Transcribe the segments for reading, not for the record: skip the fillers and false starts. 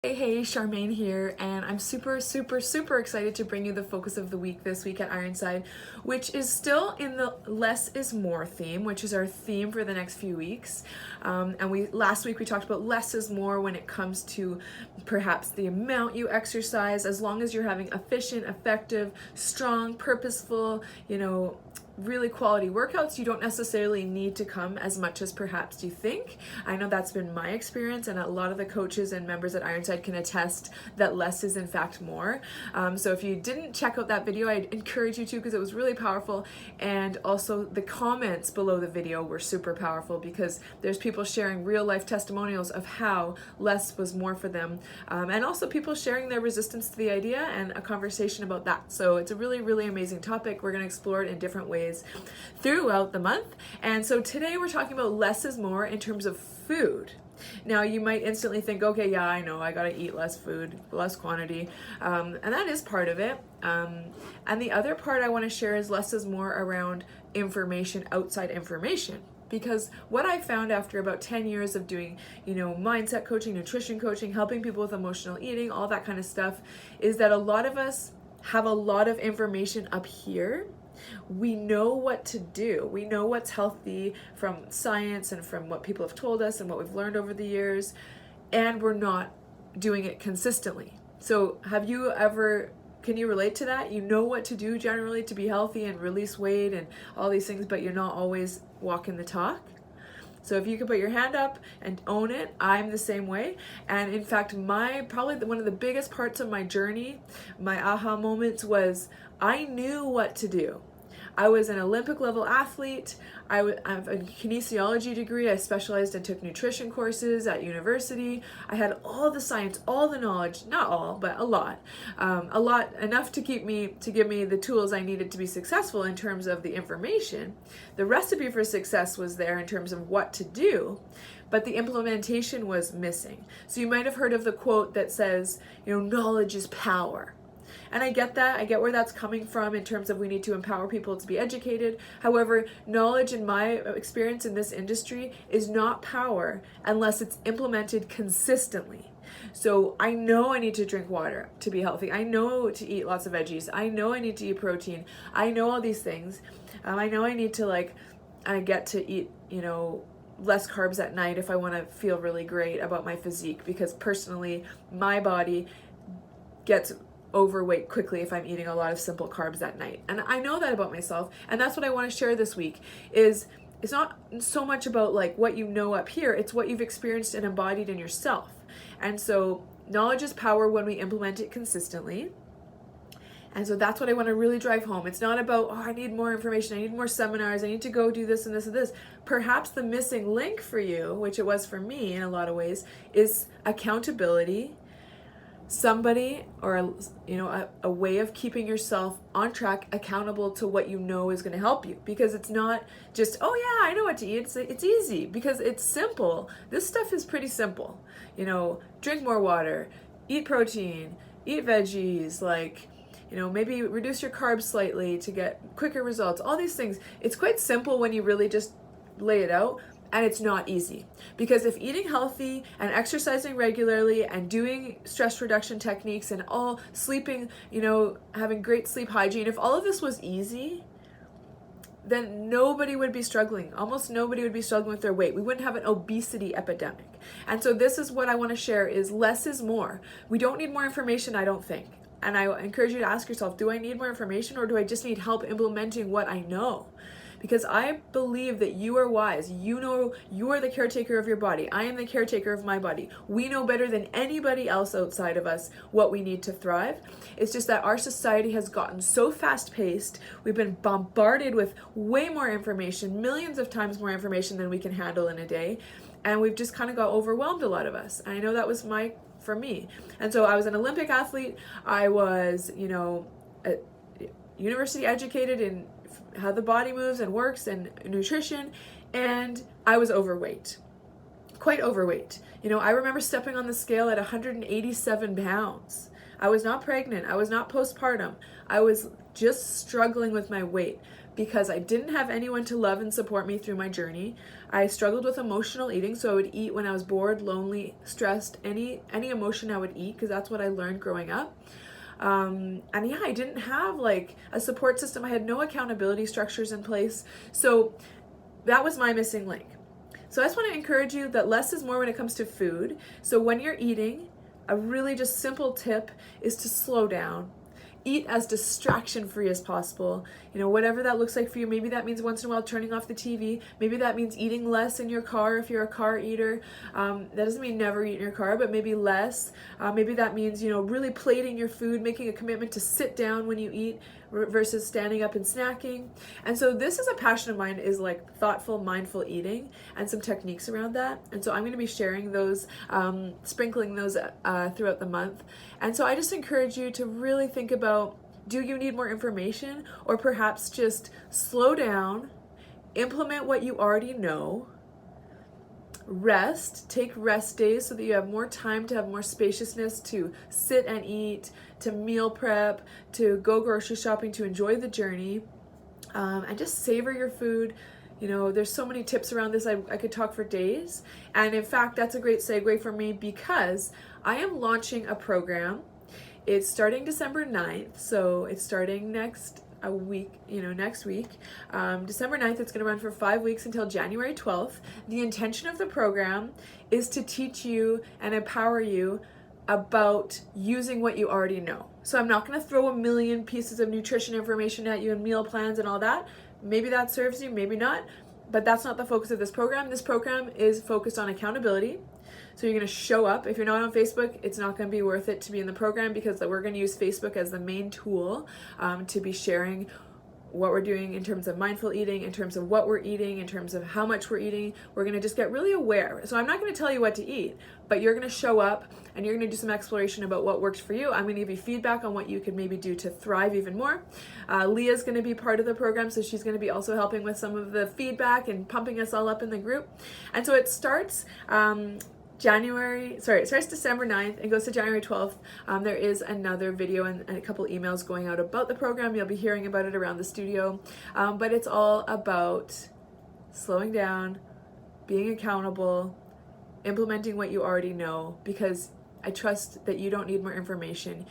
Hey, Charmaine here, and I'm super excited to bring you the focus of the week this week at Ironside, which is still in the less is more theme, which is our theme for the next few weeks. And last week we talked about less is more when it comes to perhaps the amount you exercise, as long as you're having efficient, effective, strong, purposeful, really quality workouts. You don't necessarily need to come as much as perhaps you think. I know that's been my experience, and a lot of the coaches and members at Ironside can attest that less is in fact more. So if you didn't check out that video, I'd encourage you to, because it was really powerful. And also the comments below the video were super powerful, because there's people sharing real life testimonials of how less was more for them, and also people sharing their resistance to the idea and a conversation about that. So it's a really amazing topic. We're going to explore it in different ways throughout the month. And so today we're talking about less is more in terms of food. Now you might instantly think, okay, yeah, I know, I gotta eat less food, less quantity, and that is part of it. And the other part I want to share is less is more around information, outside information. Because what I found after about 10 years of doing, mindset coaching, nutrition coaching, helping people with emotional eating, all that kind of stuff, is that a lot of us have a lot of information up here. We know what to do. We know what's healthy from science and from what people have told us and what we've learned over the years, and we're not doing it consistently. So can you relate to that? You know what to do generally to be healthy and release weight and all these things, but you're not always walking the talk. So if you can put your hand up and own it, I'm the same way. And in fact, probably one of the biggest parts of my journey, my aha moments, was I knew what to do. I was an Olympic level athlete. I have a kinesiology degree. I specialized and took nutrition courses at university. I had all the science, all the knowledge, not all, but a lot enough to give me the tools I needed to be successful in terms of the information. The recipe for success was there in terms of what to do, but the implementation was missing. So you might have heard of the quote that says, knowledge is power. And I get that. I get where that's coming from in terms of we need to empower people to be educated. However, knowledge, in my experience in this industry, is not power unless it's implemented consistently. So I know I need to drink water to be healthy. I know to eat lots of veggies. I know I need to eat protein. I know all these things. I know I need to I get to eat, less carbs at night if I want to feel really great about my physique, because personally, my body gets overweight quickly if I'm eating a lot of simple carbs at night. And I know that about myself, and that's what I want to share this week. It's not so much about what you know up here, it's what you've experienced and embodied in yourself. And so knowledge is power when we implement it consistently. And so that's what I want to really drive home. It's not about, I need more information, I need more seminars, I need to go do this and this and this. Perhaps the missing link for you, which it was for me in a lot of ways, is accountability. Somebody or a way of keeping yourself on track, accountable to what you know is going to help you, because it's not just, oh yeah, I know what to eat. It's easy because it's simple. This stuff is pretty simple. Drink more water, eat protein, eat veggies, maybe reduce your carbs slightly to get quicker results. All these things, it's quite simple when you really just lay it out. And it's not easy, because if eating healthy and exercising regularly and doing stress reduction techniques and all sleeping, having great sleep hygiene, if all of this was easy, then nobody would be struggling. Almost nobody would be struggling with their weight. We wouldn't have an obesity epidemic. And so this is what I want to share, is less is more. We don't need more information, I don't think. And I encourage you to ask yourself, do I need more information, or do I just need help implementing what I know? Because I believe that you are wise. You are the caretaker of your body. I am the caretaker of my body. We know better than anybody else outside of us what we need to thrive. It's just that our society has gotten so fast-paced. We've been bombarded with way more information, millions of times more information than we can handle in a day. And we've just kind of got overwhelmed, a lot of us. And I know that was for me. And so I was an Olympic athlete. I was, university educated in how the body moves and works and nutrition, and I was overweight, quite overweight. I remember stepping on the scale at 187 pounds. I was not pregnant. I was not postpartum. I was just struggling with my weight because I didn't have anyone to love and support me through my journey. I struggled with emotional eating, so I would eat when I was bored, lonely, stressed, any emotion I would eat, because that's what I learned growing up. And yeah, I didn't have like a support system. I had no accountability structures in place. So that was my missing link. So I just want to encourage you that less is more when it comes to food. So when you're eating, a really just simple tip is to slow down. Eat as distraction free as possible. Whatever that looks like for you. Maybe that means once in a while turning off the TV. Maybe that means eating less in your car if you're a car eater. That doesn't mean never eat in your car, but maybe less. Maybe that means, really plating your food, making a commitment to sit down when you eat versus standing up and snacking. And so this is a passion of mine, is like thoughtful, mindful eating and some techniques around that. And so I'm going to be sharing those, sprinkling those throughout the month. And so I just encourage you to really think about, do you need more information, or perhaps just slow down, implement what you already know, rest, take rest days so that you have more time to have more spaciousness to sit and eat, to meal prep, to go grocery shopping, to enjoy the journey, and just savor your food. There's so many tips around this. I could talk for days. And in fact, that's a great segue for me, because I am launching a program. It's starting December 9th. So it's starting next week. December 9th, it's going to run for 5 weeks until January 12th. The intention of the program is to teach you and empower you about using what you already know. So I'm not going to throw a million pieces of nutrition information at you and meal plans and all that. Maybe that serves you, maybe not, but that's not the focus of this program. This program is focused on accountability. So you're going to show up. If you're not on Facebook, it's not going to be worth it to be in the program, because we're going to use Facebook as the main tool to be sharing what we're doing in terms of mindful eating, in terms of what we're eating, in terms of how much we're eating. We're going to just get really aware. So I'm not going to tell you what to eat, but you're going to show up and you're going to do some exploration about what works for you. I'm going to give you feedback on what you could maybe do to thrive even more. Leah's going to be part of the program, so she's going to be also helping with some of the feedback and pumping us all up in the group. And so it starts it starts December 9th and goes to January 12th. There is another video and a couple emails going out about the program. You'll be hearing about it around the studio. But it's all about slowing down, being accountable, implementing what you already know, because I trust that you don't need more information.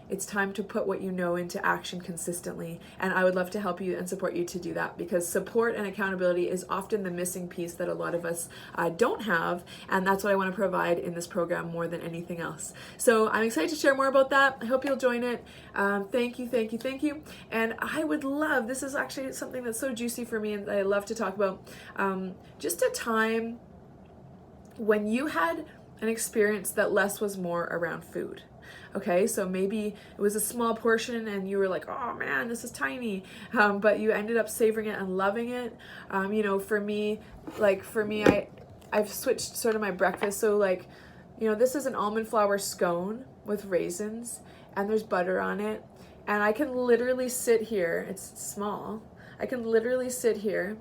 It's time to put what you know into action consistently. And I would love to help you and support you to do that, because support and accountability is often the missing piece that a lot of us don't have. And that's what I want to provide in this program more than anything else. So I'm excited to share more about that. I hope you'll join it. Thank you. And I would love, this is actually something that's so juicy for me and I love to talk about, just a time when you had an experience that less was more around food. Okay, so maybe it was a small portion and you were like, oh man, this is tiny, but you ended up savoring it and loving it. For me, I've switched sort of my breakfast. So this is an almond flour scone with raisins and there's butter on it. And I can literally sit here, it's small, I can literally sit here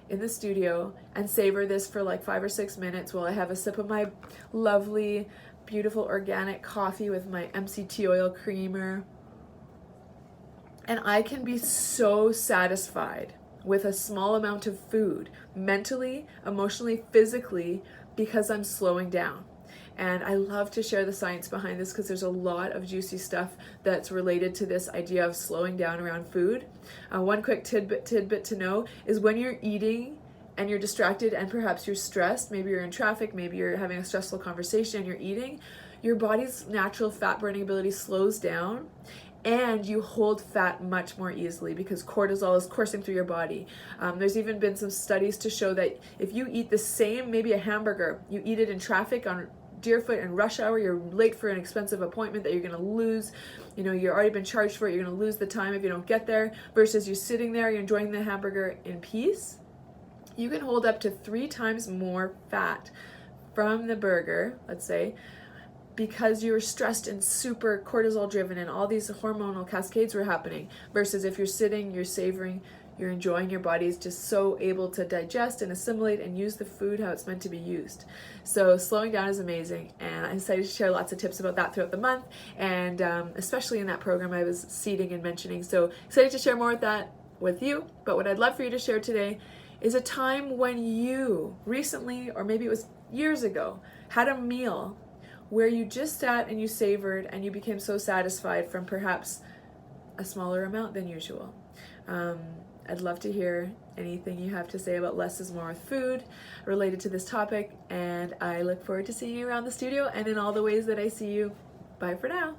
in the studio and savor this for like 5 or 6 minutes while I have a sip of my lovely, beautiful organic coffee with my MCT oil creamer. And I can be so satisfied with a small amount of food, mentally, emotionally, physically, because I'm slowing down. And I love to share the science behind this, because there's a lot of juicy stuff that's related to this idea of slowing down around food. One quick tidbit to know is when you're eating and you're distracted and perhaps you're stressed, maybe you're in traffic, maybe you're having a stressful conversation and you're eating, your body's natural fat burning ability slows down and you hold fat much more easily because cortisol is coursing through your body. There's even been some studies to show that if you eat the same, maybe a hamburger, you eat it in traffic on Deerfoot and rush hour, you're late for an expensive appointment that you're going to lose, you've already been charged for it, you're going to lose the time if you don't get there, versus you sitting there, you're enjoying the hamburger in peace, you can hold up to 3 times more fat from the burger, let's say, because you were stressed and super cortisol driven and all these hormonal cascades were happening, versus if you're sitting, you're savoring, you're enjoying, your body is just so able to digest and assimilate and use the food how it's meant to be used. So slowing down is amazing, and I'm excited to share lots of tips about that throughout the month, and especially in that program I was seeding and mentioning. So excited to share more with that with you, but what I'd love for you to share today is a time when you recently, or maybe it was years ago, had a meal where you just sat and you savored and you became so satisfied from perhaps a smaller amount than usual. I'd love to hear anything you have to say about less is more with food related to this topic, and I look forward to seeing you around the studio and in all the ways that I see you. Bye for now.